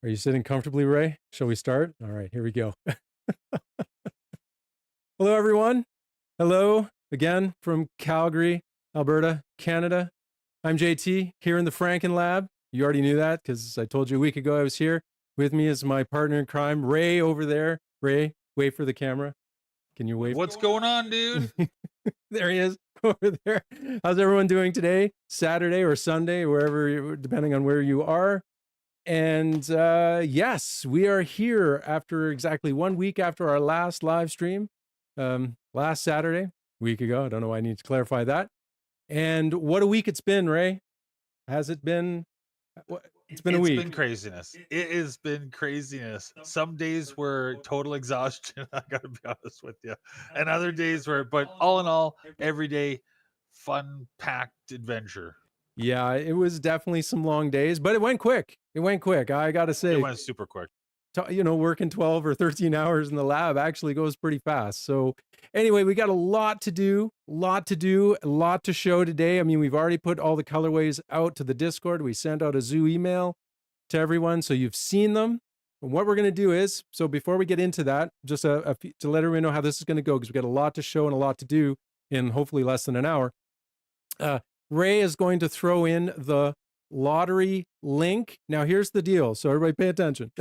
Are you sitting comfortably, Ray? Shall we start? All right, here we go. Hello, everyone. Hello again from Calgary, Alberta, Canada. I'm JT here in the Frankenlab. You already knew that because I told you a week ago I was here. With me is my partner in crime, Ray, over there. Ray, wait for the camera. Can you wave? What's going on, dude? There he is over there. How's everyone doing today? Saturday or Sunday, wherever, depending on where you are. And yes, we are here after exactly 1 week after our last live stream, last Saturday, a week ago. I don't know why I need to clarify that. And what a week it's been, Ray. Has it been? It's been a week. It's been craziness. It has been craziness. Some days were total exhaustion, I gotta be honest with you. And other days were, but all in all, every day, fun-packed adventure. Yeah, it was definitely some long days, but it went quick. It went quick. I got to say, It went super quick. you know, working 12 or 13 hours in the lab actually goes pretty fast. So anyway, we got a lot to do, a lot to show today. I mean, we've already put all the colorways out to the Discord. We sent out a zoo email to everyone, so you've seen them. And what we're going to do is, so before we get into that, just to let everyone know how this is going to go, because we've got a lot to show and a lot to do in hopefully less than an hour. Ray is going to throw in the lottery link. Now, here's the deal. So everybody pay attention.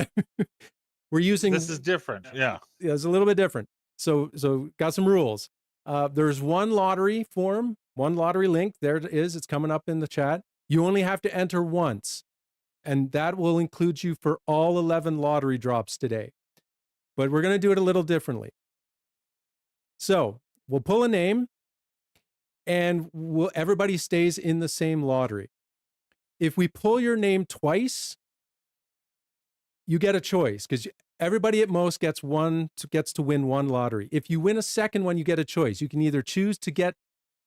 We're using... This is different. Yeah. Yeah, it's a little bit different. So got some rules. There's one lottery form, one lottery link. There it is. It's coming up in the chat. You only have to enter once. And that will include you for all 11 lottery drops today. But we're going to do it a little differently. So we'll pull a name. And everybody stays in the same lottery. If we pull your name twice, you get a choice, because everybody at most gets to win one lottery. If you win a second one, you get a choice. You can either choose to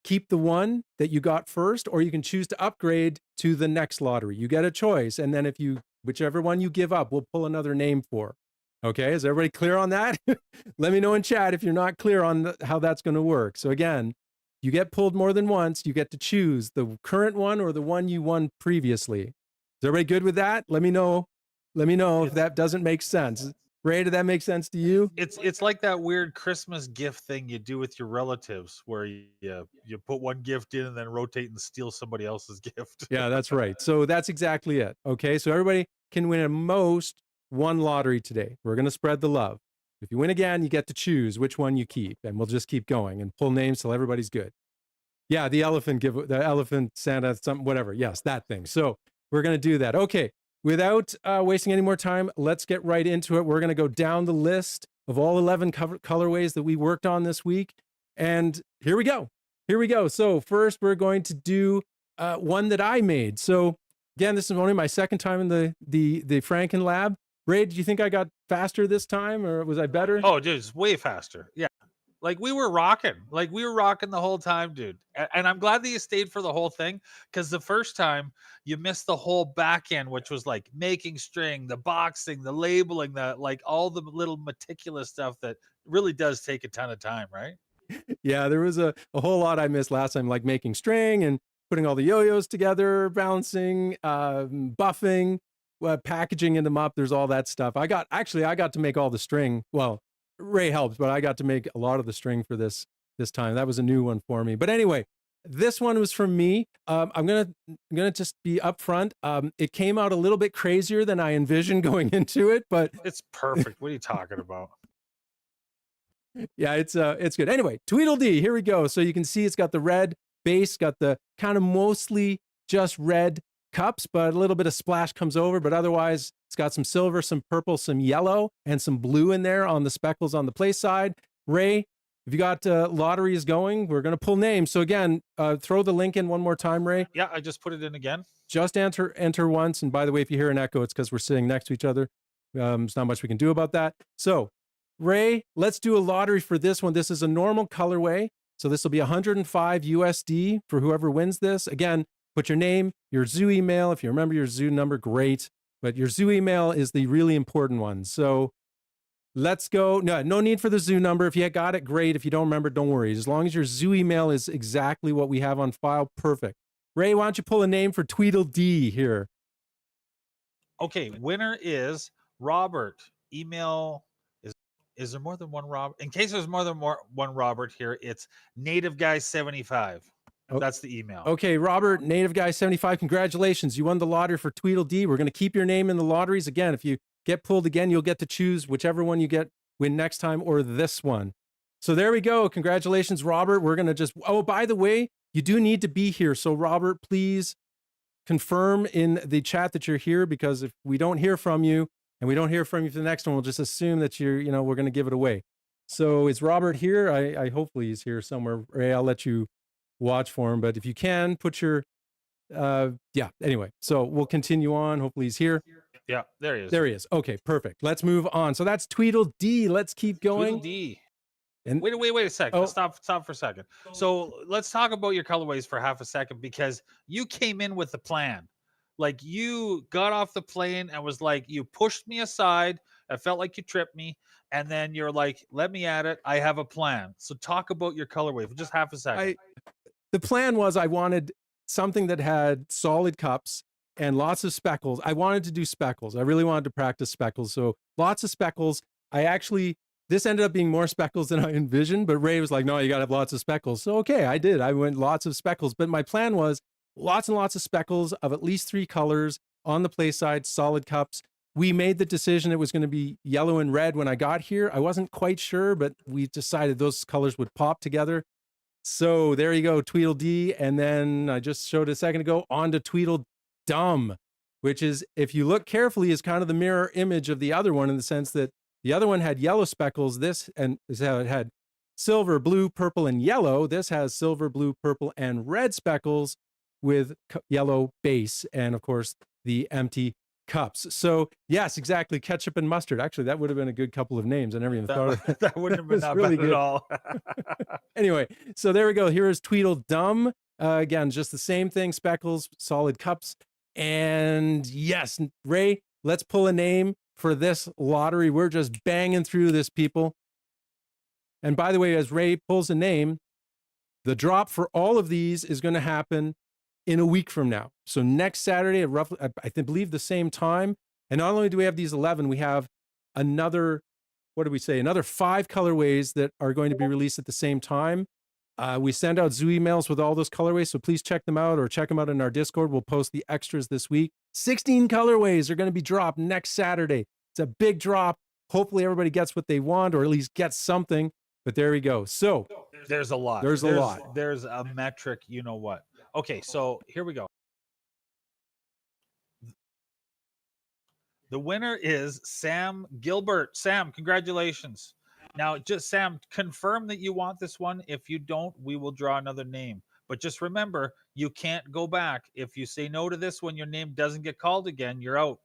keep the one that you got first, or you can choose to upgrade to the next lottery. You get a choice, and then whichever one you give up, we'll pull another name for. Okay, is everybody clear on that? Let me know in chat if you're not clear on how that's going to work. So again, you get pulled more than once, you get to choose the current one or the one you won previously. Is everybody good with that? Let me know. Let me know if that doesn't make sense. Ray, did that make sense to you? It's like that weird Christmas gift thing you do with your relatives, where you put one gift in and then rotate and steal somebody else's gift. Yeah, that's right. So that's exactly it. Okay, so everybody can win at most one lottery today. We're going to spread the love. If you win again, you get to choose which one you keep, and we'll just keep going and pull names till everybody's good. Yeah, the elephant Santa, something, whatever. Yes, that thing. So we're going to do that. Okay, without wasting any more time, let's get right into it. We're going to go down the list of all 11 colorways that we worked on this week. And here we go. Here we go. So first, we're going to do one that I made. So again, this is only my second time in the Frankenlab. Ray, did you think I got faster this time, or was I better? Oh, dude, it's way faster. Yeah. Like we were rocking the whole time, dude. And I'm glad that you stayed for the whole thing, because the first time you missed the whole back end, which was like making string, the boxing, the labeling, like all the little meticulous stuff that really does take a ton of time, right? Yeah, there was a whole lot I missed last time, like making string and putting all the yo-yos together, balancing, buffing, packaging them up. There's all that stuff. I got to make all the string. Well, Ray helps, but I got to make a lot of the string for this time. That was a new one for me. But anyway, this one was from me. I'm gonna just be upfront. It came out a little bit crazier than I envisioned going into it, but it's perfect. What are you talking about? Yeah, it's good. Anyway, Tweedle Dee, here we go. So you can see it's got the red base, got the kind of mostly just red cups, but a little bit of splash comes over, but otherwise it's got some silver, some purple, some yellow, and some blue in there on the speckles on the play side. Ray, if you got lotteries going, we're going to pull names. So again, throw the link in one more time, Ray. Yeah, I just put it in again. Just enter once. And by the way, if you hear an echo, it's because we're sitting next to each other. There's not much we can do about that. So Ray, let's do a lottery for this one. This is a normal colorway. So this will be 105 USD for whoever wins this. Again, put your name, your zoo email. If you remember your zoo number, great. But your zoo email is the really important one. So let's go. No need for the zoo number. If you got it, great. If you don't remember, don't worry. As long as your zoo email is exactly what we have on file, perfect. Ray, why don't you pull a name for Tweedle Dee here? Okay, winner is Robert. Email is there more than one Robert? In case there's more than one Robert here, it's Native Guy 75. Oh, That's the email. Okay, Robert, Native Guy 75, congratulations. You won the lottery for Tweedle Dee. We're going to keep your name in the lotteries. Again, if you get pulled again, you'll get to choose whichever one you win next time or this one. So there we go. Congratulations, Robert. We're going to just, oh, by the way, you do need to be here. So Robert, please confirm in the chat that you're here, because if we don't hear from you and we don't hear from you for the next one, we'll just assume that we're going to give it away. So is Robert here? I hopefully he's here somewhere. Ray, I'll let you watch for him, but if you can put your, yeah, anyway, so we'll continue on. Hopefully he's here. Yeah, there he is. There he is. Okay, perfect. Let's move on. So that's Tweedle Dee. Let's keep going. Tweedle Dee. And wait a second. Stop for a second. So let's talk about your colorways for half a second, because you came in with the plan. Like, you got off the plane and was like, you pushed me aside. I felt like you tripped me. And then you're like, let me at it. I have a plan. So talk about your colorway for just half a second. The plan was I wanted something that had solid cups and lots of speckles. I wanted to do speckles. I really wanted to practice speckles. So lots of speckles. This ended up being more speckles than I envisioned, but Ray was like, no, you got to have lots of speckles. So, okay, I did. I went lots of speckles, but my plan was lots and lots of speckles of at least 3 colors on the play side, solid cups. We made the decision it was going to be yellow and red when I got here. I wasn't quite sure, but we decided those colors would pop together. So there you go, Tweedle Dee. And then I just showed a second ago on to Tweedle Dumb, which is, if you look carefully, is kind of the mirror image of the other one, in the sense that the other one had yellow speckles. This had silver, blue, purple, and yellow. This has silver, blue, purple, and red speckles with yellow base. And of course, the empty cups. So yes, exactly. Ketchup and mustard. Actually, that would have been a good couple of names. I never even thought of that. That wouldn't have been that really bad at all. Anyway, so there we go. Here is Tweedle Dumb. Again, just the same thing, speckles, solid cups. And yes, Ray, let's pull a name for this lottery. We're just banging through this, people. And by the way, as Ray pulls a name, the drop for all of these is going to happen in a week from now. So next Saturday at roughly, I believe, the same time. And not only do we have these 11, we have another, what did we say? Another 5 colorways that are going to be released at the same time. We send out zoo emails with all those colorways, so please check them out, or check them out in our Discord. We'll post the extras this week. 16 colorways are going to be dropped next Saturday. It's a big drop. Hopefully everybody gets what they want, or at least gets something. But there we go. So there's a lot. There's a lot. There's a metric, you know what? Okay, so here we go. The winner is Sam Gilbert. Sam, congratulations. Now, just Sam, confirm that you want this one. If you don't, we will draw another name. But just remember, you can't go back. If you say no to this one, your name doesn't get called again. You're out.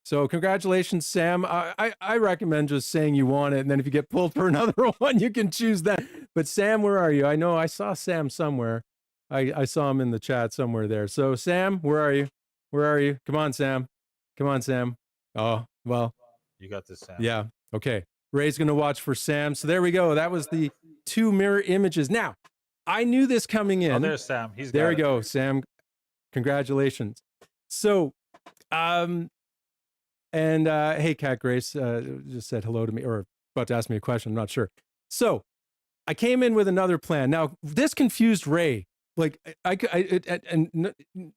So congratulations, Sam. I recommend just saying you want it, and then if you get pulled for another one, you can choose that. But Sam, where are you? I know I saw Sam somewhere. I saw him in the chat somewhere there. So Sam, where are you? Where are you? Come on, Sam. Come on, Sam. Oh, well. You got this, Sam. Yeah. Okay. Ray's going to watch for Sam. So there we go. That was the 2 mirror images. Now, I knew this coming in. Oh, there's Sam. There we go, Sam. Congratulations. So, hey, Cat Grace just said hello to me, or about to ask me a question. I'm not sure. So I came in with another plan. Now, this confused Ray. Like,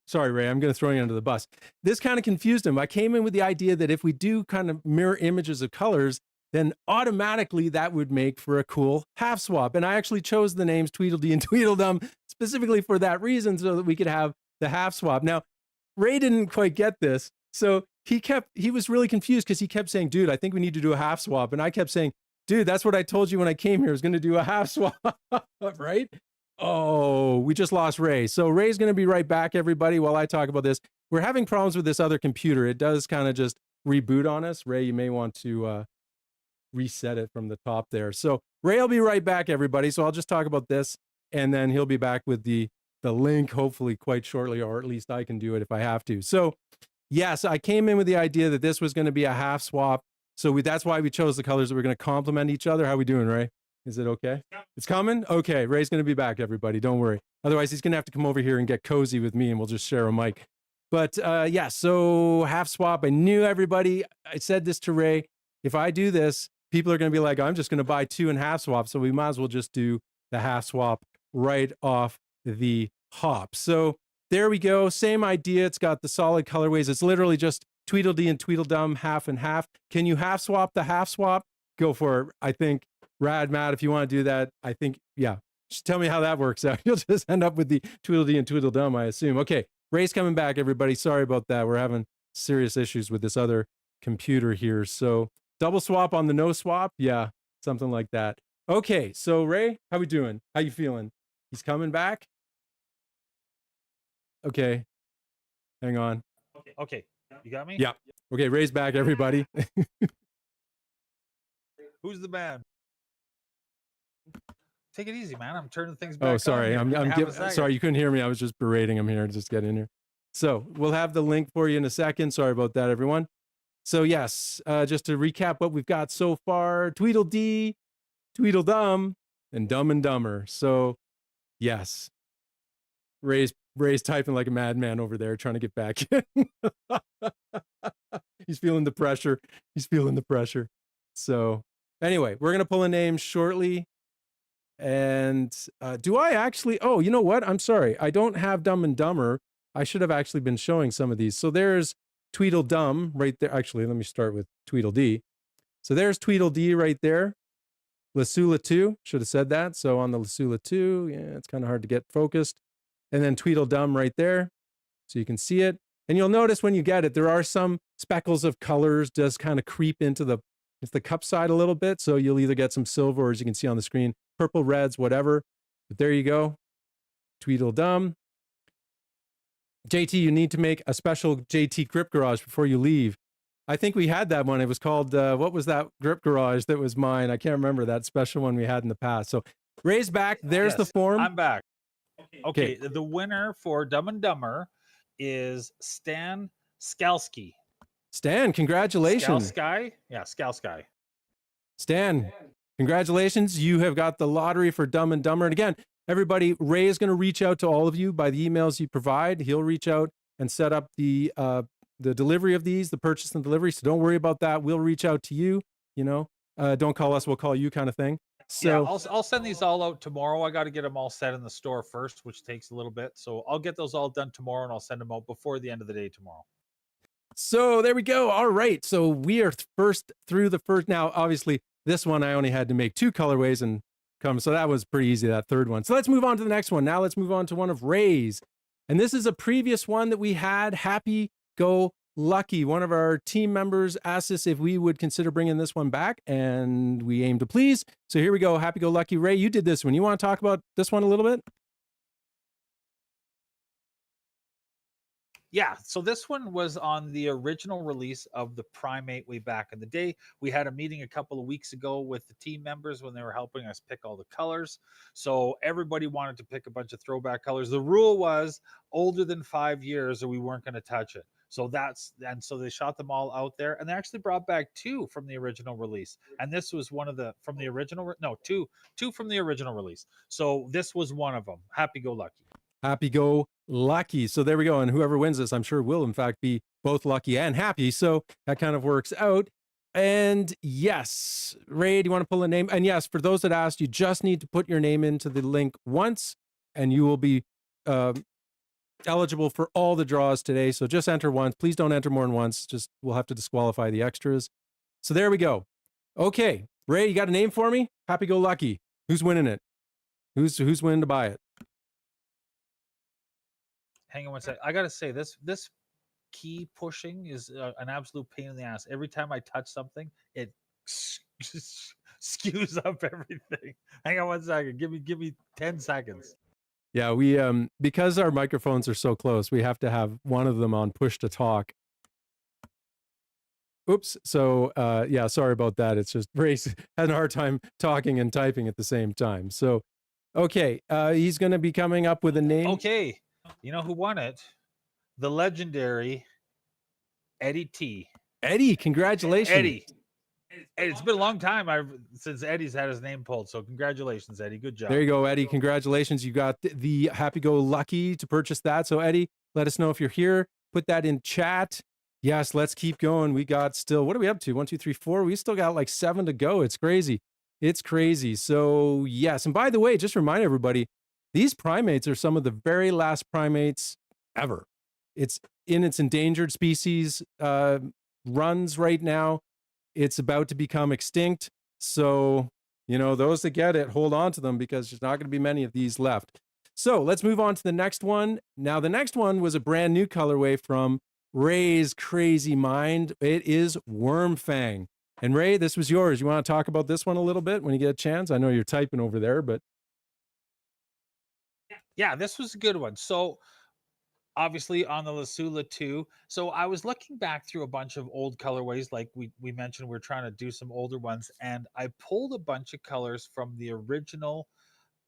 sorry, Ray, I'm going to throw you under the bus. This kind of confused him. I came in with the idea that if we do kind of mirror images of colors, then automatically that would make for a cool half swap. And I actually chose the names Tweedle Dee and Tweedle Dumb specifically for that reason, so that we could have the half swap. Now, Ray didn't quite get this. So he was really confused, because he kept saying, dude, I think we need to do a half swap. And I kept saying, dude, that's what I told you when I came here, I was going to do a half swap, right? Oh, we just lost Ray. So Ray's going to be right back, everybody, while I talk about this. We're having problems with this other computer. It does kind of just reboot on us. Ray, you may want to reset it from the top there. So Ray will be right back, everybody. So I'll just talk about this, and then he'll be back with the link, hopefully quite shortly, or at least I can do it if I have to. So yes, I came in with the idea that this was going to be a half swap. So that's why we chose the colors that were going to complement each other. How we doing, Ray? Is it okay? Yeah. It's coming? Okay, Ray's going to be back, everybody. Don't worry. Otherwise, he's going to have to come over here and get cozy with me, and we'll just share a mic. But yeah, so half swap. I knew everybody. I said this to Ray. If I do this, people are going to be like, I'm just going to buy 2 and half swap. So we might as well just do the half swap right off the hop. So there we go. Same idea. It's got the solid colorways. It's literally just Tweedle Dee and Tweedle Dumb, half and half. Can you half swap the half swap? Go for it. I think Rad Matt, if you want to do that, I think, yeah. Just tell me how that works out. You'll just end up with the Tweedle Dee and Tweedle Dumb, I assume. Okay. Ray's coming back, everybody. Sorry about that. We're having serious issues with this other computer here. So double swap on the no swap. Yeah, something like that. Okay, so Ray, how we doing? How you feeling? He's coming back? Okay. Hang on. Okay. You got me? Yeah. Okay, Ray's back, everybody. Who's the man? Take it easy, man. I'm turning things back. Oh, sorry. On. I'm sorry, you couldn't hear me. I was just berating him here. Just get in here. So we'll have the link for you in a second. Sorry about that, everyone. So yes, just to recap what we've got so far: Tweedle Dee, Tweedle Dumb, and Dumb and Dumber. So yes, Ray's typing like a madman over there, trying to get back in. He's feeling the pressure. He's feeling the pressure. So anyway, we're gonna pull a name shortly. And do I actually? Oh, you know what? I'm sorry. I don't have Dumb and Dumber. I should have actually been showing some of these. So there's Tweedle Dumb right there. Actually, let me start with Tweedle Dee. So there's Tweedle Dee right there. Lasula 2, should have said that. So on the Lasula 2, yeah, it's kind of hard to get focused. And then Tweedle Dumb right there. So you can see it. And you'll notice when you get it, there are some speckles of colors does kind of creep into the cup side a little bit. So you'll either get some silver or, as you can see on the screen, purple, reds, whatever. But there you go. Tweedle Dumb. JT, you need to make a special JT grip garage before you leave. I think we had that one. It was called, what was that grip garage that was mine? I can't remember that special one we had in the past. So Ray's back. There's the form. I'm back. Okay. The winner for Dumb and Dumber is Stan Skalski. Stan, congratulations. Skalski? Yeah, Skalski. Stan, congratulations. You have got the lottery for Dumb and Dumber. And again, everybody, Ray is going to reach out to all of you by the emails you provide. He'll reach out and set up the delivery of these, the purchase and delivery. So don't worry about that. We'll reach out to you. You know, don't call us, we'll call you, kind of thing. So yeah, I'll send these all out tomorrow. I got to get them all set in the store first, which takes a little bit. So I'll get those all done tomorrow, and I'll send them out before the end of the day tomorrow. So there we go. All right. So we are first through the first. Now, obviously, this one I only had to make 2 colorways and come. So that was pretty easy, that third one. So let's move on to the next one. Now let's move on to one of Ray's. And this is a previous one that we had, Happy Go Lucky. One of our team members asked us if we would consider bringing this one back, and we aim to please. So here we go. Happy Go Lucky. Ray, you did this one. You want to talk about this one a little bit? Yeah, so this one was on the original release of the Primate way back in the day. We had a meeting a couple of weeks ago with the team members when they were helping us pick all the colors. So everybody wanted to pick a bunch of throwback colors. The rule was older than 5 years or we weren't going to touch it. So so they shot them all out there, and they actually brought back 2 from the original release. And this was one of the from the original, no, two from the original release. So this was one of them. Happy Go Lucky. Happy Go Lucky. So there we go. And whoever wins this, I'm sure will in fact be both lucky and happy. So that kind of works out. And yes, Ray, do you want to pull a name? And yes, for those that asked, you just need to put your name into the link once and you will be eligible for all the draws today. So just enter once. Please don't enter more than once. Just we'll have to disqualify the extras. So there we go. Okay, Ray, you got a name for me? Happy Go Lucky. Who's winning it? Who's winning to buy it? Hang on one second. I gotta say this key pushing is an absolute pain in the ass. Every time I touch something, it skews up everything. Hang on one second. Give me 10 seconds. Yeah, we because our microphones are so close, we have to have one of them on push to talk. Oops. So yeah, sorry about that. It's just Ray's had a hard time talking and typing at the same time. So okay, he's going to be coming up with a name. Okay. You know who won it? The legendary Eddie T. Eddie, congratulations. Eddie, it's been a long time since Eddie's had his name pulled. So congratulations, Eddie. Good job. There you go, Eddie. Congratulations. You got the Happy Go Lucky to purchase that. So Eddie, let us know if you're here. put that in chat. Yes, let's keep going. We got still, what are we up to? 1, 2, 3, 4. We still got like 7 to go. It's crazy. It's crazy. So yes. And by the way, just remind everybody, these primates are some of the very last primates ever. It's in its endangered species runs right now. It's about to become extinct. So, you know, those that get it, hold on to them because there's not going to be many of these left. So let's move on to the next one. Now, the next one was a brand new colorway from Ray's crazy mind. It is Worm Fang. And Ray, this was yours. You want to talk about this one a little bit when you get a chance? I know you're typing over there, but. Yeah, this was a good one. So obviously on the Lasula too. So I was looking back through a bunch of old colorways, like we mentioned, we're trying to do some older ones, and I pulled a bunch of colors from the original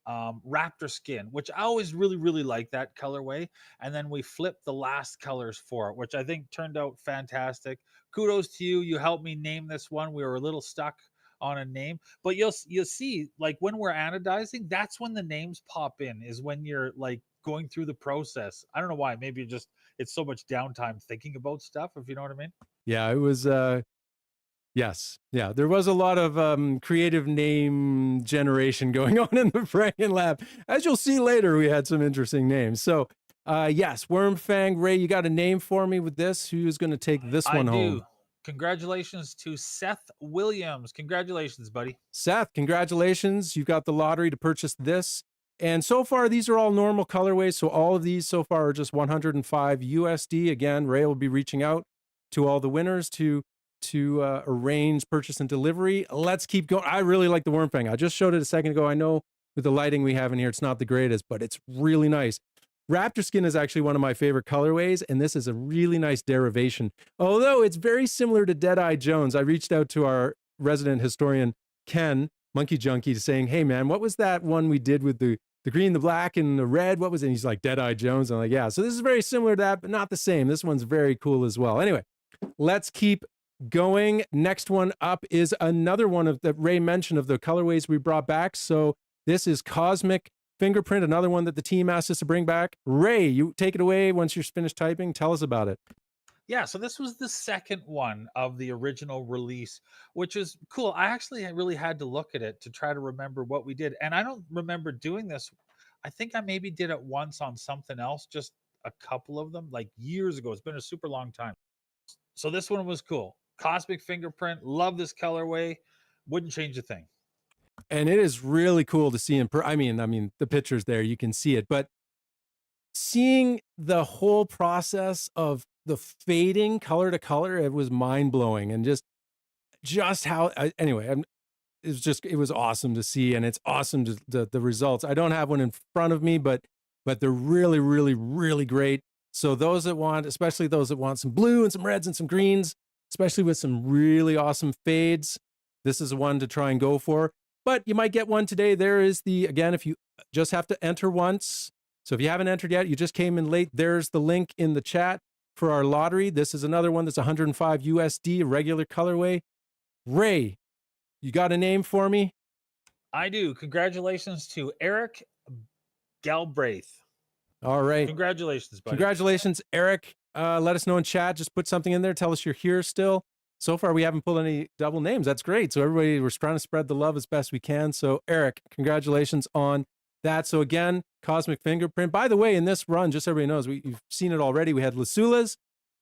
raptor skin, which I always really like that colorway. And then we flipped the last colors for it, which I think turned out fantastic. Kudos to you. You helped me name this one. We were a little stuck on a name, but you'll see, like when we're anodizing, that's when the names pop in, is when you're like going through the process. I don't know why. Maybe just it's so much downtime thinking about stuff, if you know what I mean. Yeah, it was yes. Yeah, there was a lot of creative name generation going on in the Frankenlab. As you'll see later, we had some interesting names. So, yes, Worm Fang Ray, you got a name for me with this? Who's going to take this one home? Congratulations to Seth Williams. Congratulations, buddy. Seth, congratulations. You got the lottery to purchase this. And so far, these are all normal colorways. So all of these so far are just 105 USD. Again, Ray will be reaching out to all the winners to arrange purchase and delivery. Let's keep going. I really like the Worm Fang. I just showed it a second ago. I know with the lighting we have in here, it's not the greatest, but it's really nice. Raptor skin is actually one of my favorite colorways, and this is a really nice derivation. Although it's very similar to Deadeye Jones. I reached out to our resident historian, Ken, Monkey Junkie, saying, hey man, what was that one we did with the green, the black, and the red? What was it? And he's like, Deadeye Jones. I'm like, yeah. So this is very similar to that, but not the same. This one's very cool as well. Anyway, let's keep going. Next one up is another one of that Ray mentioned of the colorways we brought back. So this is Cosmic Fingerprint, another one that the team asked us to bring back. Ray, you take it away once you're finished typing. Tell us about it. Yeah, so this was the second one of the original release, which is cool. I actually really had to look at it to try to remember what we did. And I don't remember doing this. I think I maybe did it once on something else, just a couple of them, like years ago. It's been a super long time. So this one was cool. Cosmic Fingerprint, love this colorway. Wouldn't change a thing. And it is really cool to see in I mean, the pictures there, you can see it, but seeing the whole process of the fading color to color, it was mind blowing. And just how, anyway, it was awesome to see. And it's awesome the results. I don't have one in front of me, but they're really great. So those that want, especially those that want some blue and some reds and some greens, especially with some really awesome fades, this is one to try and go for. But you might get one today. There is again, if you just have to enter once. So if you haven't entered yet, you just came in late, there's the link in the chat for our lottery. This is another one that's 105 USD, a regular colorway. Ray, you got a name for me? I do. Congratulations to Eric Galbraith. All right. Congratulations, buddy. Congratulations, Eric. Let us know in chat. Just put something in there. Tell us you're here still. So far, we haven't pulled any double names. That's great. So everybody, we're trying to spread the love as best we can. So Eric, congratulations on that. So again, Cosmic Fingerprint. By the way, in this run, just so everybody knows, you've seen it already. We had Lasulas,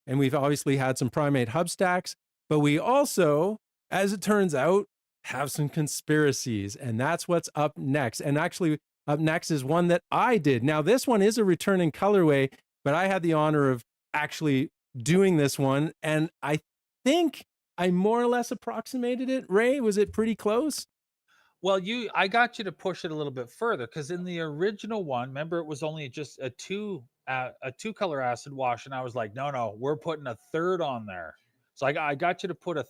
and we've obviously had some Primate hub stacks. But we also, as it turns out, have some conspiracies. And that's what's up next. And actually, up next is one that I did. Now, this one is a returning colorway, but I had the honor of actually doing this one. And I think I more or less approximated it. Ray, was it pretty close? Well, I got you to push it a little bit further, because in the original one, remember, it was only just a two color acid wash, and I was like, no, we're putting a third on there. So I got you to put a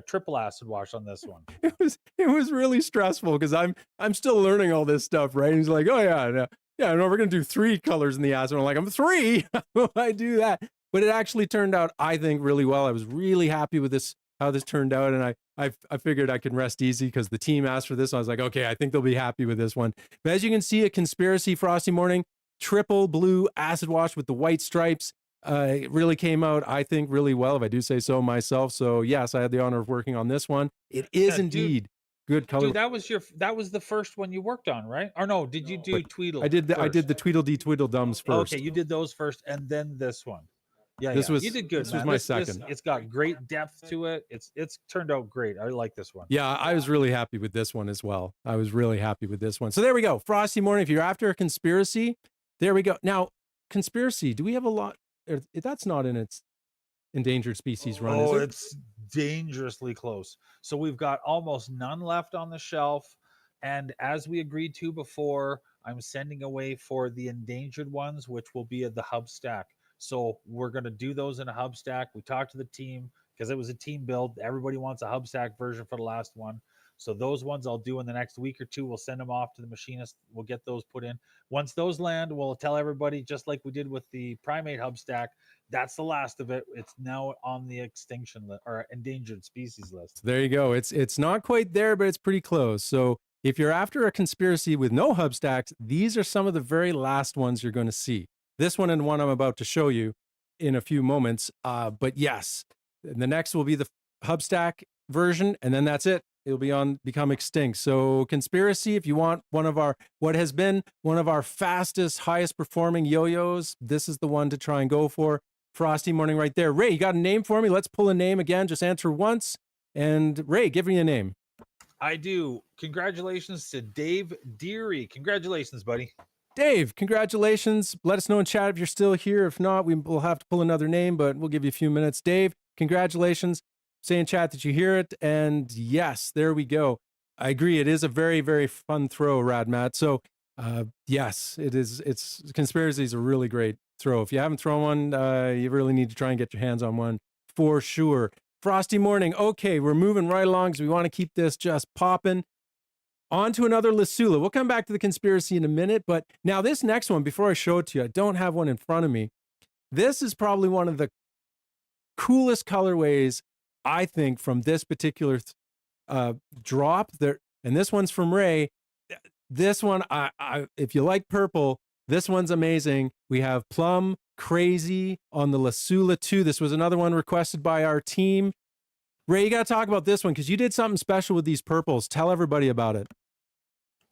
triple acid wash on this one. It was really stressful because I'm still learning all this stuff, right? And he's like, oh yeah, no, we're gonna do 3 colors in the acid. I'm like, I'm 3. How will I do that? But it actually turned out, I think, really well. I was really happy with this, how this turned out, and I figured I could rest easy because the team asked for this. I was like, okay, I think they'll be happy with this one. But as you can see, a conspiracy Frosty Morning triple blue acid wash with the white stripes. It really came out, I think, really well, if I do say so myself. So yes, I had the honor of working on this one. It is Yeah, dude, indeed good color. dude, that was the first one you worked on, right? Or no, did you do I Tweedle did the first? Tweedle Dee Tweedle Dumbs Okay, first. you did those first, and then this one. Yeah, This yeah, you was did good, this was man. my This second. it's got great depth to it. It's turned out great. I like this one. Yeah, I was really happy with this one as well. I was really happy with this one. So there we go. Frosty Morning. If you're after a conspiracy, there we go. Now, conspiracy, do we have a lot? That's not in its endangered species run, is Oh, it? it's dangerously close. So we've got almost none left on the shelf. And as we agreed to before, I'm sending away for the endangered ones, which will be at the hub stack. So we're going to do those in a hub stack. We talked to the team because it was a team build. Everybody wants a hub stack version for the last one. So those ones I'll do in the next week or two. We'll send them off to the machinist. We'll get those put in. Once those land, we'll tell everybody, just like we did with the primate hub stack, that's the last of it. It's now on the extinction list or endangered species list. So there you go. It's not quite there, but it's pretty close. So if you're after a conspiracy with no hub stacks, these are some of the very last ones you're going to see. This one and one I'm about to show you in a few moments. But yes, the next will be the hub stack version, and then that's it. It'll become extinct. So conspiracy, if you want what has been one of our fastest, highest performing yo-yos, this is the one to try and go for. Frosty Morning right there. Ray, you got a name for me? Let's pull a name again. Just answer once. And Ray, give me a name. I do. Congratulations to Dave Deary. Congratulations, buddy. Dave, congratulations. Let us know in chat if you're still here. If not, we will have to pull another name, but we'll give you a few minutes. Dave, congratulations. Say in chat that you hear it. And yes, there we go. I agree. It is a very, very fun throw, Rad Matt. So yes, it is. It's conspiracy is a really great throw. If you haven't thrown one, you really need to try and get your hands on one for sure. Frosty Morning. Okay, we're moving right along because we want to keep this just popping. On to another Lasula. We'll come back to the conspiracy in a minute, but now this next one, before I show it to you, I don't have one in front of me. This is probably one of the coolest colorways, I think, from this particular drop there. And this one's from Ray. This one, if you like purple, this one's amazing. We have Plum Crazy on the Lasula 2. This was another one requested by our team. Ray, you got to talk about this one because you did something special with these purples. Tell everybody about it.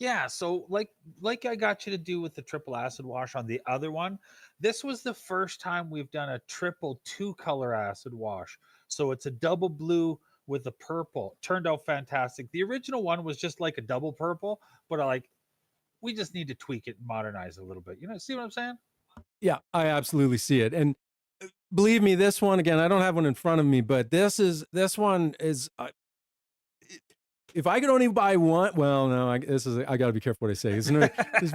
Yeah, so like I got you to do with the triple acid wash on the other one, this was the first time we've done a triple 2-color acid wash. So it's a double blue with a purple. Turned out fantastic. The original one was just like a double purple, but we just need to tweak it and modernize it a little bit. You know, see what I'm saying? Yeah, I absolutely see it. And believe me, this one, again, I don't have one in front of me, but this one is if I could only buy one, well, no, I got to be careful what I say. It's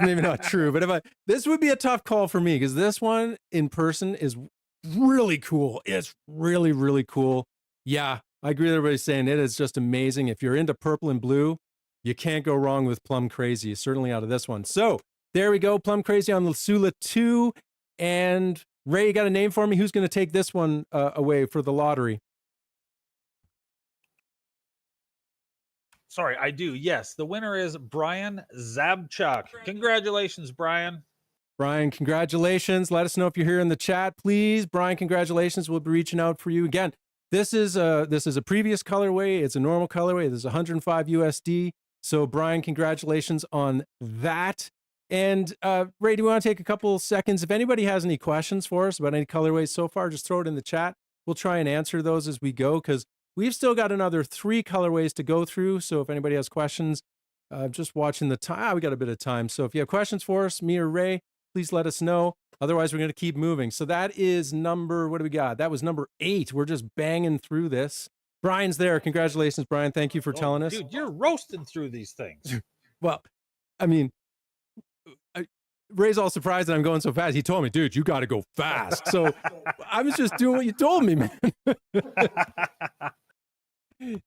maybe not true, but this would be a tough call for me because this one in person is really cool. It's really, really cool. Yeah, I agree with everybody saying it is just amazing. If you're into purple and blue, you can't go wrong with Plum Crazy, certainly out of this one. So there we go, Plum Crazy on Lasula 2. And Ray, you got a name for me? Who's going to take this one away for the lottery? Sorry, I do. Yes, the winner is Brian Zabchuk. Congratulations, Brian. Brian, congratulations. Let us know if you're here in the chat, please. Brian, congratulations. We'll be reaching out for you again. This is a previous colorway. It's a normal colorway. This is 105 USD. So Brian, congratulations on that. And Ray, do you want to take a couple seconds? If anybody has any questions for us about any colorways so far, just throw it in the chat. We'll try and answer those as we go because we've still got another 3 colorways to go through. So if anybody has questions, just watching the time, we got a bit of time. So if you have questions for us, me or Ray, please let us know. Otherwise, we're going to keep moving. So that is number, what do we got? That was number 8. We're just banging through this. Brian's there. Congratulations, Brian. Thank you for telling us. Dude, you're roasting through these things. Well, I mean, Ray's all surprised that I'm going so fast. He told me, dude, you got to go fast. So I was just doing what you told me, man.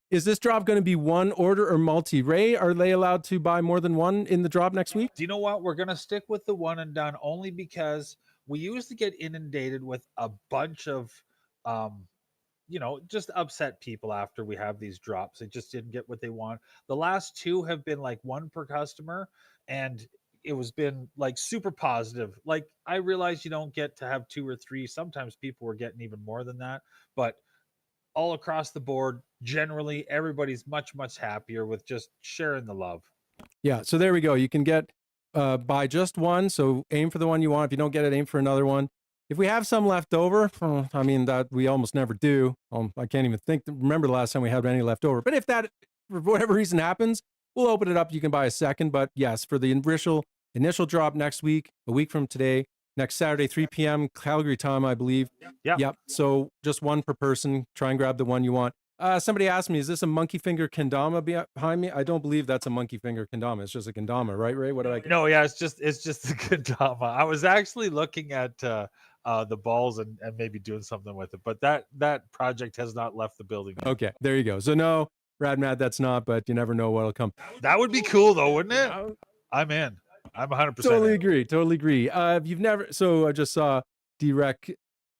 Is this drop going to be one order or multi? Ray, are they allowed to buy more than one in the drop next week? Do you know what? We're going to stick with the one and done only because we used to get inundated with a bunch of, just upset people after we have these drops. They just didn't get what they want. The last 2 have been like 1 per customer. And it was been like super positive. Like I realize you don't get to have 2 or 3. Sometimes people were getting even more than that, but all across the board, generally everybody's much happier with just sharing the love. Yeah, so there we go. You can get buy just one, so aim for the one you want. If you don't get it, aim for another one. If we have some left over, I mean, that we almost never do. I can't even remember the last time we had any left over. But if that, for whatever reason, happens, we'll open it up. You can buy a second. But yes, for the initial drop next week, a week from today, next Saturday, 3 p.m. Calgary time, I believe. Yep. So just one per person. Try and grab the one you want. Somebody asked me, is this a monkey finger kendama behind me? I don't believe that's a monkey finger kendama. It's just a kendama, right, Ray? What do I get? No, yeah, it's just the kendama. I was actually looking at the balls and maybe doing something with it, but that project has not left the building yet. Okay, there you go. So no, Rad Mad, that's not, but you never know what'll come. That would be cool though, wouldn't it? I'm in. I'm 100% totally in. agree. Totally agree. You've never, so I just saw D-Rec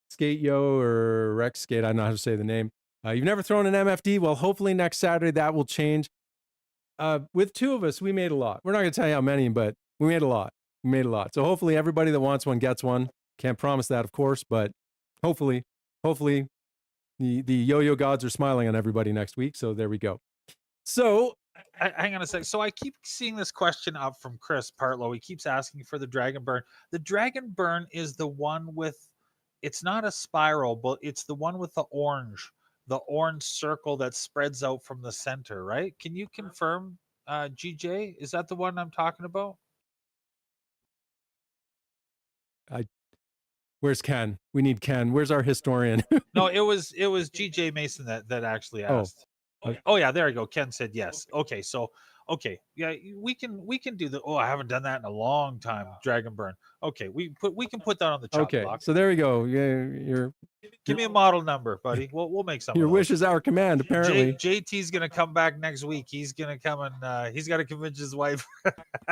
Skate Yo or Rex Skate. I don't know how to say the name. You've never thrown an MFD? Well, hopefully next Saturday that will change. With 2 of us, we made a lot. We're not going to tell you how many, but we made a lot. We made a lot. So hopefully everybody that wants one gets one. Can't promise that, of course, but hopefully the yo-yo gods are smiling on everybody next week. So there we go. So hang on a sec. So I keep seeing this question up from Chris Partlow. He keeps asking for the Dragon Burn. The Dragon Burn is the one with, it's not a spiral, but it's the one with the orange circle that spreads out from the center, right? Can you confirm, GJ? Is that the one I'm talking about? Where's Ken? We need Ken. Where's our historian? No, it was GJ Mason that actually asked. Oh yeah, there you go. Ken said yes. Okay, so okay, yeah, we can do the. Oh, I haven't done that in a long time. Dragon Burn. Okay, we can put that on the chop block. So there we go. Yeah, give me a model number, buddy. We'll make something. Your wish is our command. Apparently, JT's gonna come back next week. He's gonna come and he's got to convince his wife.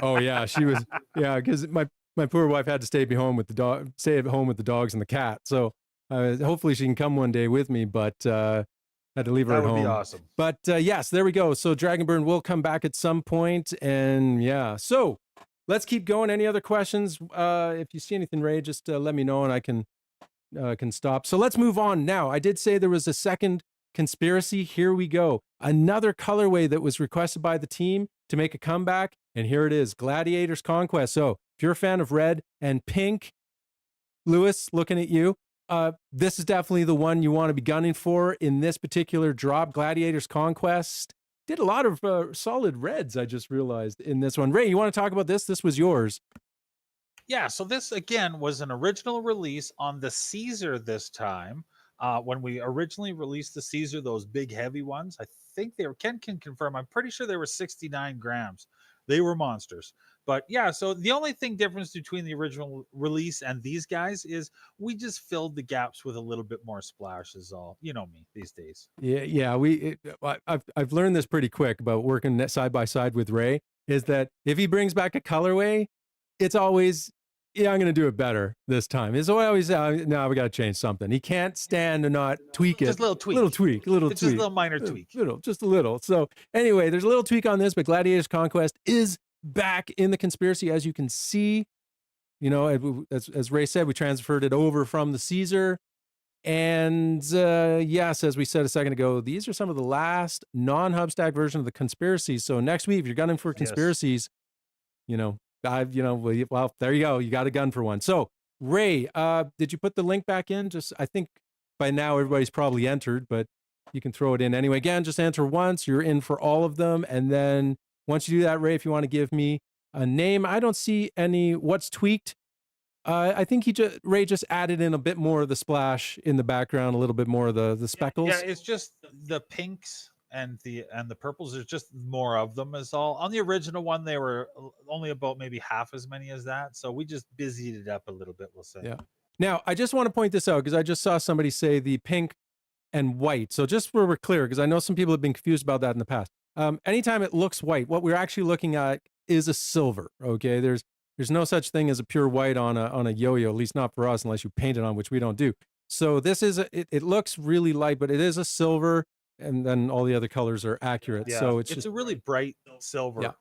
Oh yeah, she was. Yeah, because my poor wife had to stay at home with the dogs and the cat. So hopefully she can come one day with me, but had to leave her at home. That would be awesome. But yes, there we go. So Dragon Burn will come back at some point, and yeah. So let's keep going. Any other questions? If you see anything, Ray, just let me know, and I can stop. So let's move on now. I did say there was a second conspiracy. Here we go. Another colorway that was requested by the team to make a comeback, and here it is: Gladiators Conquest. So if you're a fan of red and pink, Lewis, looking at you, this is definitely the one you want to be gunning for in this particular drop. Gladiators Conquest did a lot of solid reds, I just realized, in this one. Ray, you want to talk about this? This was yours. Yeah, so this, again, was an original release on the Caesar this time. When we originally released the Caesar, those big, heavy ones, I think they were, Ken can confirm, I'm pretty sure they were 69 grams. They were monsters. But yeah, so the only thing difference between the original release and these guys is we just filled the gaps with a little bit more splash is all. You know me these days. Yeah. I've learned this pretty quick about working side by side with Ray, is that if he brings back a colorway, it's always, yeah, I'm going to do it better this time. It's always, no, we got to change something. He can't stand to not tweak it. Just a little tweak. It's just a little minor tweak. Just a little. So anyway, there's a little tweak on this, but Gladiators Conquest is back in the conspiracy, as you can see. You know, as Ray said, we transferred it over from the Caesar. And yes, as we said a second ago, these are some of the last non-hubstack version of the conspiracies. So next week, if you're gunning for conspiracies, well, there you go. You got a gun for one. So Ray, did you put the link back in? I think by now everybody's probably entered, but you can throw it in anyway. Again, just enter once. You're in for all of them. And then once you do that, Ray, if you want to give me a name, I don't see any what's tweaked. I think Ray just added in a bit more of the splash in the background, a little bit more of the speckles. Yeah, it's just the pinks and the purples. There's just more of them is all. On the original one, they were only about maybe half as many as that. So we just busied it up a little bit, we'll say. Yeah. Now, I just want to point this out because I just saw somebody say the pink and white. So just where we're clear, because I know some people have been confused about that in the past. Anytime it looks white, what we're actually looking at is a silver. Okay, there's no such thing as a pure white on a yo-yo, at least not for us, unless you paint it on, which we don't do. So this is it looks really light, but it is a silver, and then all the other colors are accurate. Yeah, so it's a really bright silver. Yeah.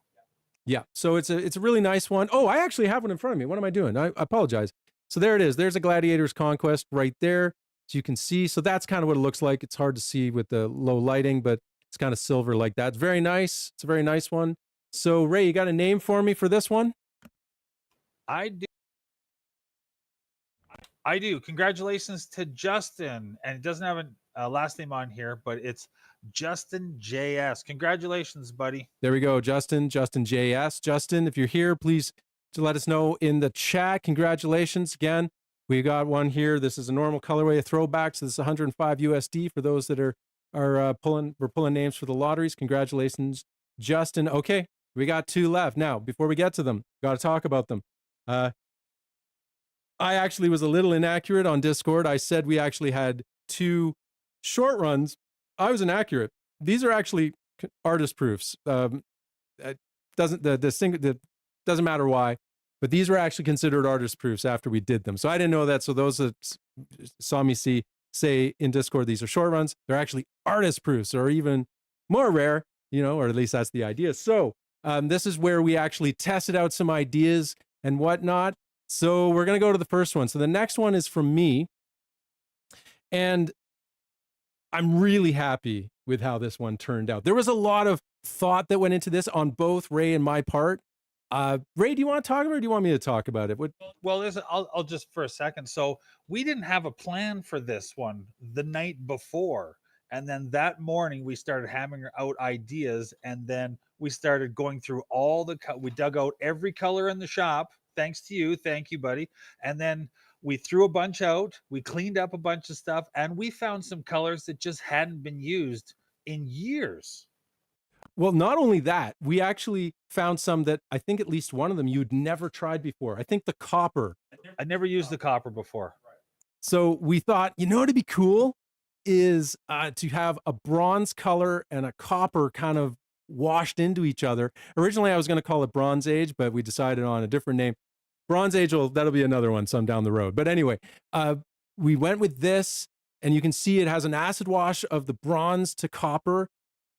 Yeah. So it's a really nice one. Oh, I actually have one in front of me. What am I doing? I apologize. So there it is. There's a Gladiators Conquest right there. So you can see. So that's kind of what it looks like. It's hard to see with the low lighting, but it's kind of silver like that. It's very nice. It's a very nice one. So Ray, you got a name for me for this one? I do. I do. Congratulations to Justin. And it doesn't have a last name on here, but it's Justin JS. Congratulations, buddy. There we go, Justin JS. Justin, if you're here, please let us know in the chat. Congratulations again. We got one here. This is a normal colorway, a throwback. So this is 105 USD for those that are pulling names for the lotteries. Congratulations, Justin. Okay, we got 2 left. Now, before we get to them, got to talk about them. I actually was a little inaccurate on Discord. I said we actually had 2 short runs. I was inaccurate. These are actually artist proofs. It doesn't matter why, but these were actually considered artist proofs after we did them. So I didn't know that. So those that saw me say in Discord these are short runs, they're actually artist proofs, or even more rare, or at least that's the idea. So this is where we actually tested out some ideas and whatnot. So we're going to go to the first one. So the next one is from me. And I'm really happy with how this one turned out. There was a lot of thought that went into this on both Ray and my part. Ray, do you want to talk about it, or do you want me to talk about it? Well, listen, I'll just for a second. So we didn't have a plan for this one the night before. And then that morning we started hammering out ideas, and then we started going through we dug out every color in the shop. Thanks to you. Thank you, buddy. And then we threw a bunch out. We cleaned up a bunch of stuff, and we found some colors that just hadn't been used in years. Well, not only that, we actually found some that I think at least one of them you'd never tried before. I think the copper. I never used the copper before. So we thought, what'd be cool is to have a bronze color and a copper kind of washed into each other. Originally, I was going to call it Bronze Age, but we decided on a different name. Bronze Age, that'll be another one some down the road. But anyway, we went with this, and you can see it has an acid wash of the bronze to copper,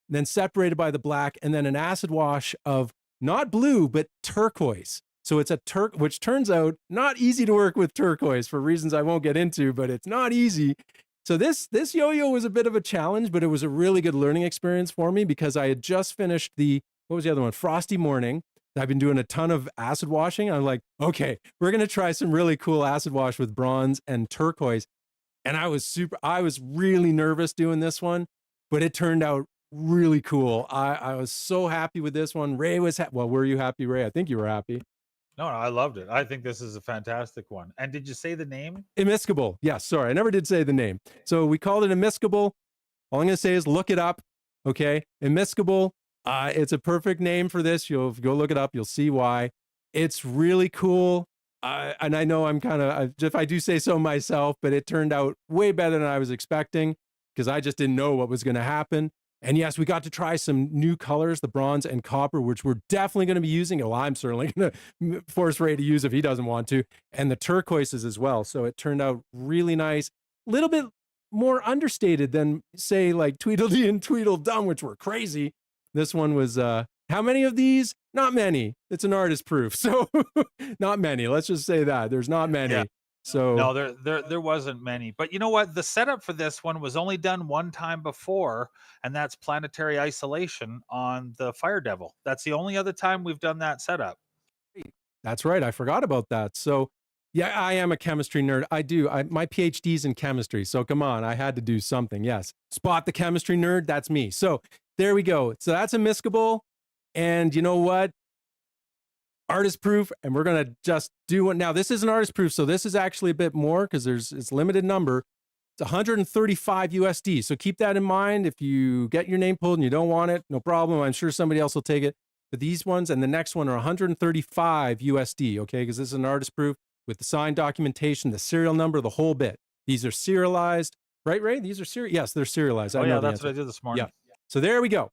then separated by the black, and then an acid wash of not blue, but turquoise. So it's which turns out not easy to work with turquoise for reasons I won't get into, but it's not easy. So this yo-yo was a bit of a challenge, but it was a really good learning experience for me because I had just finished what was the other one? Frosty Morning. I've been doing a ton of acid washing. I'm like, okay, we're going to try some really cool acid wash with bronze and turquoise. And I was really nervous doing this one, but it turned out really cool. I was so happy with this one. Ray was, well, were you happy, Ray? I think you were happy. No, I loved it. I think this is a fantastic one. And did you say the name? Emiscable. Yes, sorry. I never did say the name. So we called it Emiscable. All I'm going to say is look it up. Okay. Emiscable. It's a perfect name for this. You'll go look it up. You'll see why. It's really cool. And I know I'm kind of, if I do say so myself, but it turned out way better than I was expecting because I just didn't know what was going to happen. And yes, we got to try some new colors, the bronze and copper, which we're definitely going to be using. Well, I'm certainly going to force Ray to use if he doesn't want to, and the turquoises as well. So it turned out really nice. A little bit more understated than, say, like Tweedle Dee and Tweedle Dumb, which were crazy. This one was, how many of these? Not many. It's an artist proof. So not many. Let's just say that. There's not many. Yeah. So no, there wasn't many. But you know what? The setup for this one was only done one time before, and that's planetary isolation on the Fire Devil. That's the only other time we've done that setup. That's right. I forgot about that. So yeah, I am a chemistry nerd. My PhD's in chemistry. So come on, I had to do something. Yes. Spot the chemistry nerd. That's me. So there we go. So that's Emiscable. And you know what? Artist proof, and we're going to just do it now. This is an artist proof, so this is actually a bit more because it's limited number. It's 135 USD. So keep that in mind. If you get your name pulled and you don't want it, no problem. I'm sure somebody else will take it. But these ones and the next one are 135 USD, okay? Because this is an artist proof with the signed documentation, the serial number, the whole bit. These are serialized, right, Ray? These are serial. Yes, they're serialized. Oh, yeah, that's what I did this morning. Yeah. So there we go.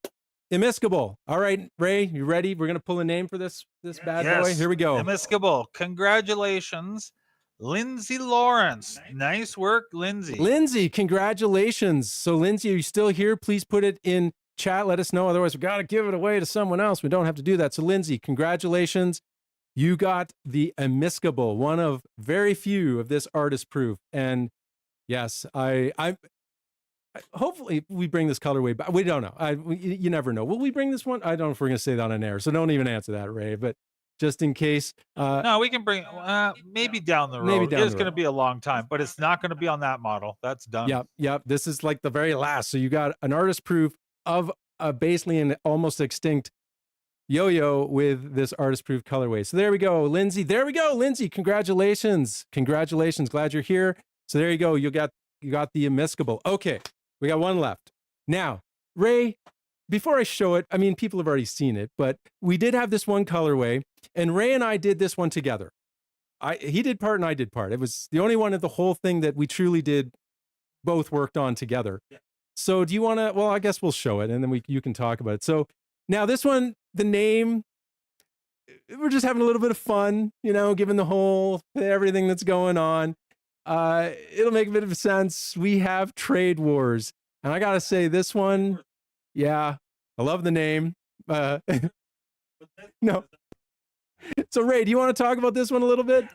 Emiscable. All right, Ray, you ready? We're going to pull a name for this bad boy. Here we go. Emiscable. Congratulations, Lindsay Lawrence. Nice work, Lindsay. Lindsay, congratulations. So Lindsay, are you still here? Please put it in chat, let us know. Otherwise, we got to give it away to someone else. We don't have to do that. So, Lindsay, congratulations. You got the Amiskable, one of very few of this artist proof. And yes, I hopefully we bring this colorway back. We don't know. You never know. Will we bring this one? I don't know if we're going to say that on an air. So don't even answer that, Ray. But just in case. No, we can bring maybe down the road. Maybe down it's going to be a long time, but it's not going to be on that model. That's done. Yep. This is like the very last. So you got an artist proof of basically an almost extinct yo-yo with this artist proof colorway. So there we go, Lindsay. There we go, Lindsay. Congratulations. Glad you're here. So there you go. You got the Amiskable. Okay, we got one left. Now, Ray, before I show it, I mean, people have already seen it, but we did have this one colorway, and Ray and I did this one together. He did part and I did part. It was the only one of the whole thing that we truly did both worked on together. Yeah. So do you want to, well, I guess we'll show it and then you can talk about it. So now this one, the name, we're just having a little bit of fun, given the whole, everything that's going on. It'll make a bit of sense. We have Trade Wars. And I got to say this one, yeah, I love the name. No. So Ray, do you want to talk about this one a little bit?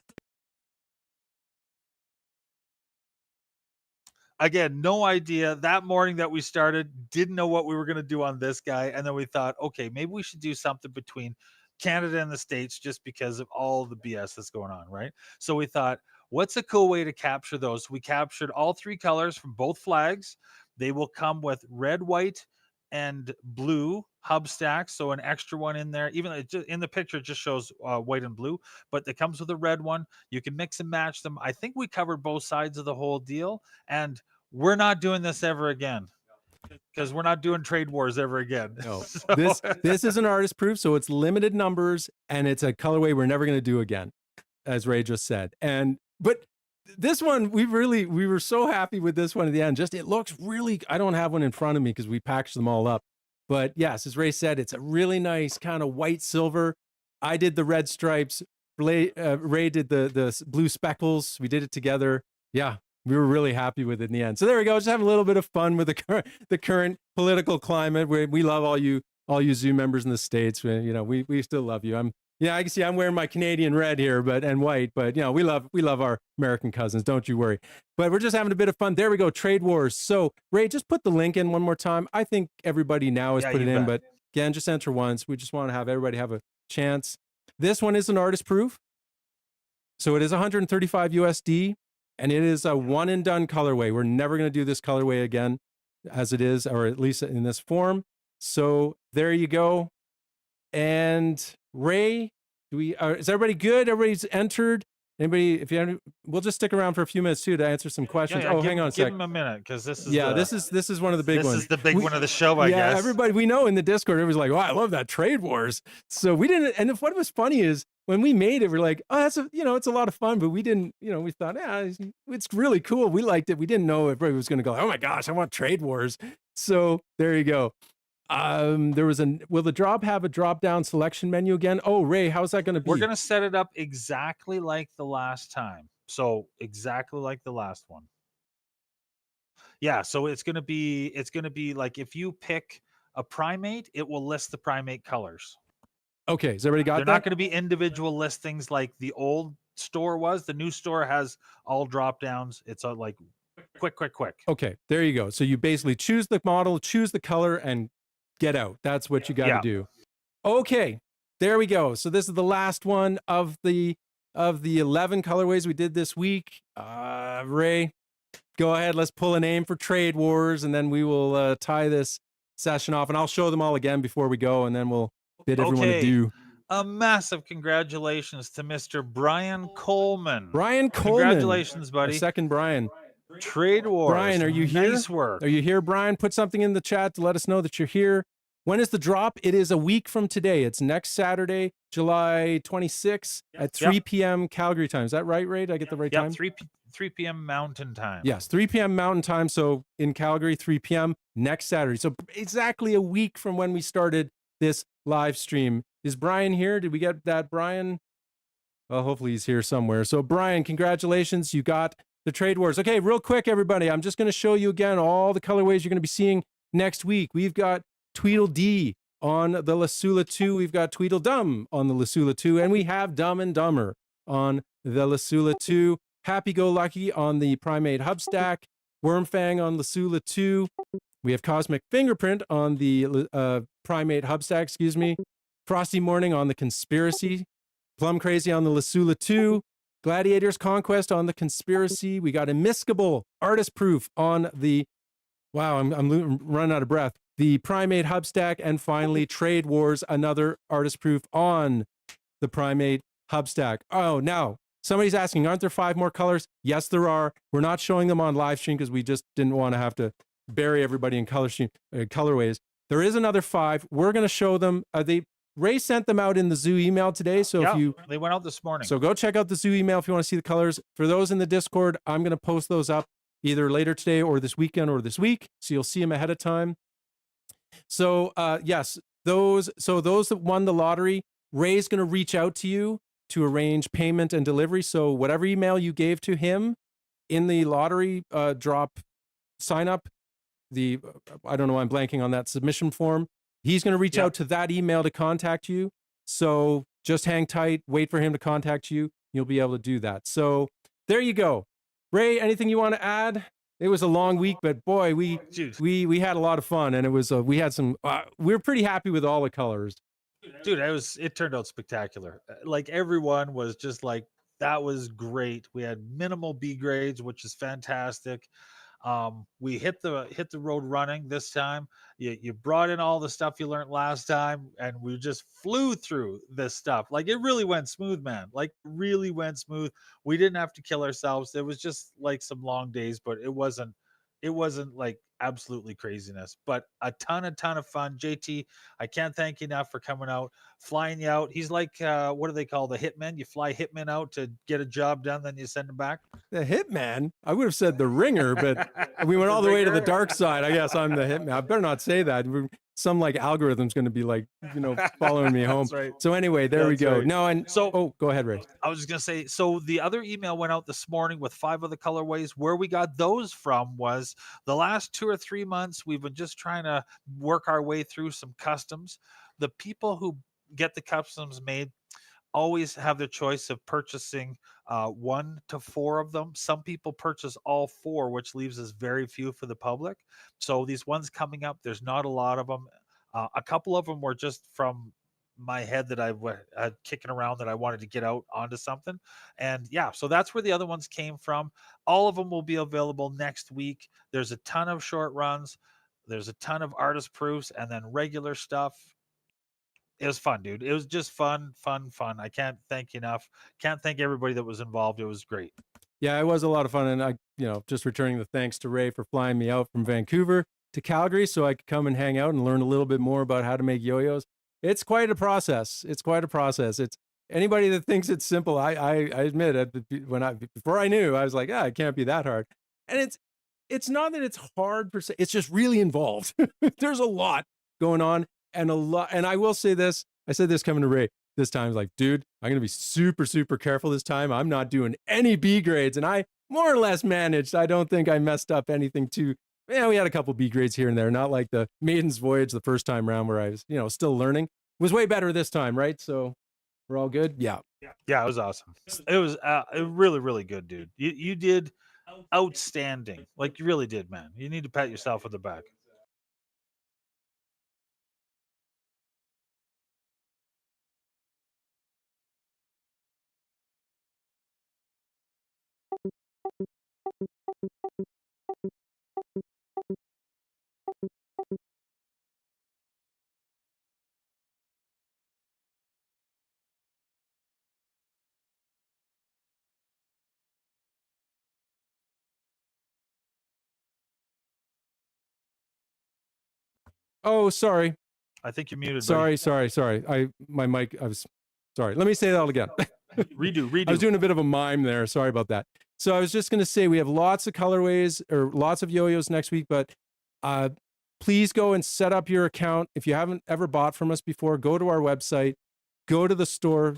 Again, no idea. That morning that we started, didn't know what we were going to do on this guy. And then we thought, okay, maybe we should do something between Canada and the States just because of all the BS that's going on, right? So we thought, what's a cool way to capture those? We captured all three colors from both flags. They will come with red, white, and blue hub stacks. So an extra one in there, even in the picture, it just shows white and blue, but it comes with a red one. You can mix and match them. I think we covered both sides of the whole deal, and we're not doing this ever again because we're not doing Trade Wars ever again. No, so. This is an artist proof, so it's limited numbers, and it's a colorway we're never going to do again, as Ray just said. But this one, we were so happy with this one at the end. Just, it looks really, I don't have one in front of me because we packaged them all up. But yes, as Ray said, it's a really nice kind of white silver. I did the red stripes. Ray did the blue speckles. We did it together. Yeah, we were really happy with it in the end. So there we go. Just having a little bit of fun with the current political climate. We love all you Zoo members in the States. We still love you. I can see I'm wearing my Canadian red here, and white, but we love our American cousins. Don't you worry. But we're just having a bit of fun. There we go. Trade Wars. So Ray, just put the link in one more time. I think everybody now has put it in, but again, just enter once. We just want to have everybody have a chance. This one is an artist proof. So it is 135 USD, and it is a one and done colorway. We're never going to do this colorway again as it is, or at least in this form. So there you go. And Ray, is everybody good? Everybody's entered. Anybody? We'll just stick around for a few minutes too to answer some questions. Hang on a second. Give him a minute because this is this is one of the big ones. This is the big one of the show, I guess. Everybody we know in the Discord, everybody's like, "Oh, I love that Trade Wars." So we didn't. And what was funny is when we made it, we're like, "Oh, that's it's a lot of fun," but we didn't. We thought, it's really cool. We liked it. We didn't know everybody was going to go, "Oh my gosh, I want Trade Wars." So there you go. Will the drop have a drop down selection menu again? Oh, Ray, how's that going to be? We're going to set it up exactly like the last time. So exactly like the last one. Yeah. So it's going to be like if you pick a primate, it will list the primate colors. Okay. Has everybody got They're that? not going to be individual listings like the old store was. The new store has all drop downs. It's like quick. Okay. There you go. So you basically choose the model, choose the color, and get out. That's what you got to do. Okay, there we go. So this is the last one of the 11 colorways we did this week. Ray, go ahead. Let's pull a name for Trade Wars, and then we will tie this session off. And I'll show them all again before we go, and then we'll bid everyone adieu. A massive congratulations to Mr. Brian Coleman. Brian Coleman. Congratulations, buddy. Our second Brian. Trade Wars. Brian, are you here? Nice work. Are you here, Brian? Put something in the chat to let us know that you're here. When is the drop? It is a week from today. It's next Saturday, July 26th at 3 p.m. Calgary time. Is that right, Ray? Did I get the right time? 3 p.m. Mountain time. Yes, 3 p.m. Mountain time. So in Calgary, 3 p.m. next Saturday. So exactly a week from when we started this live stream. Is Brian here? Did we get that, Brian? Well, hopefully he's here somewhere. So Brian, congratulations. You got the Trade Wars. Okay, real quick, everybody. I'm just going to show you again all the colorways you're going to be seeing next week. We've got Tweedle Dee on the Lasula 2. We've got Tweedle Dumb on the Lasula 2. And we have Dumb and Dumber on the Lasula 2. Happy Go Lucky on the Primate Hubstack. Wormfang on Lasula 2. We have Cosmic Fingerprint on the Primate Hubstack, excuse me. Frosty Morning on the Conspiracy. Plum Crazy on the Lasula 2. Gladiators Conquest on the Conspiracy. We got Immiscable Artist Proof on the, wow, I'm running out of breath. The Primate Hubstack. And finally, Trade Wars, another Artist Proof on the Primate Hubstack. Oh, now, somebody's asking, aren't there 5 more colors? Yes, there are. We're not showing them on live stream because we just didn't want to have to bury everybody in colorways. There is another 5. We're going to show them. Ray sent them out in the zoo email today. So if they went out this morning. So go check out the zoo email if you want to see the colors. For those in the Discord, I'm going to post those up either later today or this weekend or this week. So you'll see them ahead of time. So yes, those that won the lottery, Ray's going to reach out to you to arrange payment and delivery. So whatever email you gave to him in the lottery drop sign up, I don't know, I'm blanking on that submission form. He's going to reach out to that email to contact you. So just hang tight, wait for him to contact you. You'll be able to do that. So there you go. Ray, anything you want to add? It was a long week, but boy, we had a lot of fun, and it was we had some. We were pretty happy with all the colors. Dude, it turned out spectacular. Like everyone was just like, that was great. We had minimal B grades, which is fantastic. We hit the road running this time. You brought in all the stuff you learned last time, and we just flew through this stuff. Like it really went smooth, man. Like really went smooth. We didn't have to kill ourselves. It was just like some long days, but it wasn't like absolutely craziness, but a ton of fun. JT, I can't thank you enough for coming out, flying you out. He's like, what do they call the hitmen? You fly hitmen out to get a job done, then you send them back. The hitman? I would have said the ringer, but we went all the way to the dark side. I guess I'm the hitman. I better not say that. Some like algorithm's going to be like, following me home. Right. So anyway, there we go. Right. No, and so go ahead, Ray. I was just going to say, so the other email went out this morning with 5 other colorways. Where we got those from was the last 2 or 3 months, we've been just trying to work our way through some customs. The people who get the customs made always have the choice of purchasing 1 to 4 of them. Some people purchase all 4, which leaves us very few for the public. So these ones coming up, there's not a lot of them. A couple of them were just from my head that I had kicking around that I wanted to get out onto something. And yeah, so that's where the other ones came from. All of them will be available next week. There's a ton of short runs. There's a ton of artist proofs and then regular stuff. It was fun, dude. It was just fun. I can't thank you enough. Can't thank everybody that was involved. It was great. Yeah, it was a lot of fun. And I, just returning the thanks to Ray for flying me out from Vancouver to Calgary so I could come and hang out and learn a little bit more about how to make yo-yos. It's quite a process. It's anybody that thinks it's simple. I admit it. Before I knew, I was like, it can't be that hard. And it's not that it's hard per se. It's just really involved. There's a lot going on. And I will say this, I said this coming to Ray this time, I was like, dude, I'm going to be super, super careful this time. I'm not doing any B grades. And I more or less managed. I don't think I messed up anything too. Yeah, we had a couple B grades here and there, not like the Maiden's Voyage the first time around where I was, still learning. It was way better this time, right? So we're all good. Yeah. Yeah, it was awesome. It was really, really good, dude. You did outstanding. Like you really did, man. You need to pat yourself on the back. Oh, sorry. I think you're muted. Sorry. My mic, I was sorry. Let me say that all again. Redo. I was doing a bit of a mime there. Sorry about that. So I was just going to say we have lots of colorways or lots of yo-yos next week, but please go and set up your account. If you haven't ever bought from us before, go to our website, go to the store,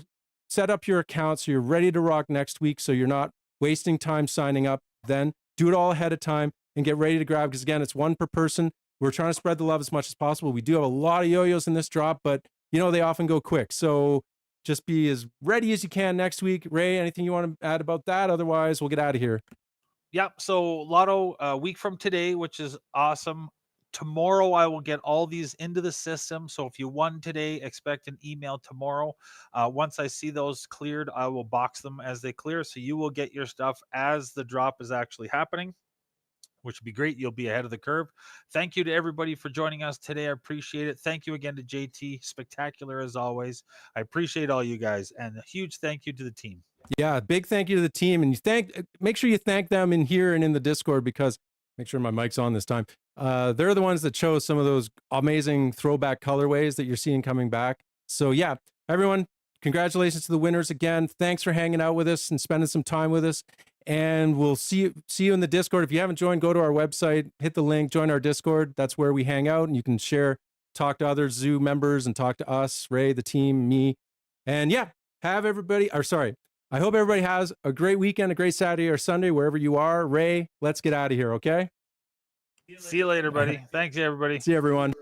set up your account so you're ready to rock next week so you're not wasting time signing up. Then do it all ahead of time and get ready to grab because, again, it's 1 per person. We're trying to spread the love as much as possible. We do have a lot of yo-yos in this drop, but you know, they often go quick. So just be as ready as you can next week. Ray, anything you want to add about that? Otherwise, we'll get out of here. Yep. So Lotto, a week from today, which is awesome. Tomorrow, I will get all these into the system. So if you won today, expect an email tomorrow. Once I see those cleared, I will box them as they clear. So you will get your stuff as the drop is actually happening, which would be great. You'll be ahead of the curve. Thank you to everybody for joining us today. I appreciate it. Thank you again to JT. Spectacular as always. I appreciate all you guys, and a huge thank you to the team. Yeah, big thank you to the team, and make sure you thank them in here and in the Discord, because make sure my mic's on this time. They're the ones that chose some of those amazing throwback colorways that you're seeing coming back. So yeah, everyone, congratulations to the winners again. Thanks for hanging out with us and spending some time with us. And we'll see you in the Discord. If you haven't joined, go to our website, hit the link, join our Discord. That's where we hang out, and you can share, talk to other Zoo members, and talk to us, Ray, the team, me. And yeah, I hope everybody has a great weekend, a great Saturday or Sunday, wherever you are. Ray, let's get out of here, okay? See you later, buddy. Thanks, everybody. See you, everyone.